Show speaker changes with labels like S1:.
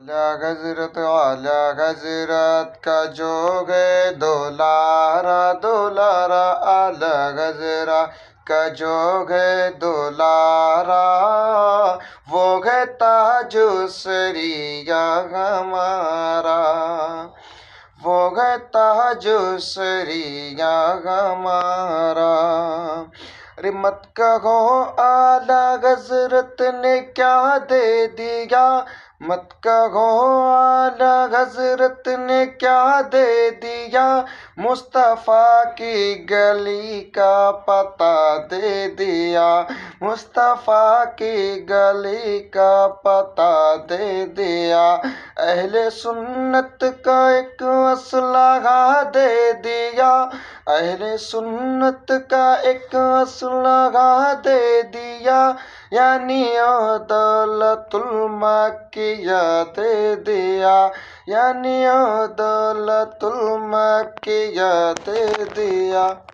S1: حضرت اعلیٰ حضرت کا جو ہے دولارا دولارا، اعلیٰ حضرت کا جو ہے دولارا، وہ ہے تاج سریا ہمارا، وہ ہے تاج سریا ہمارا۔ ارے مت کہو اعلیٰ حضرت نے کیا دے دیا، مت کہو اعلیٰ حضرت نے کیا دے دیا، مصطفیٰ کی گلی کا پتہ دے دیا، مصطفیٰ کی گلی کا پتہ دے دیا، اہل سنت کا ایک اسلحہ دے دیا، اہل سنت کا ایک اسلحہ دے دیا، یعنی دولت المکیہ دے دیا، یعنی دولت المکیہ دے دیا۔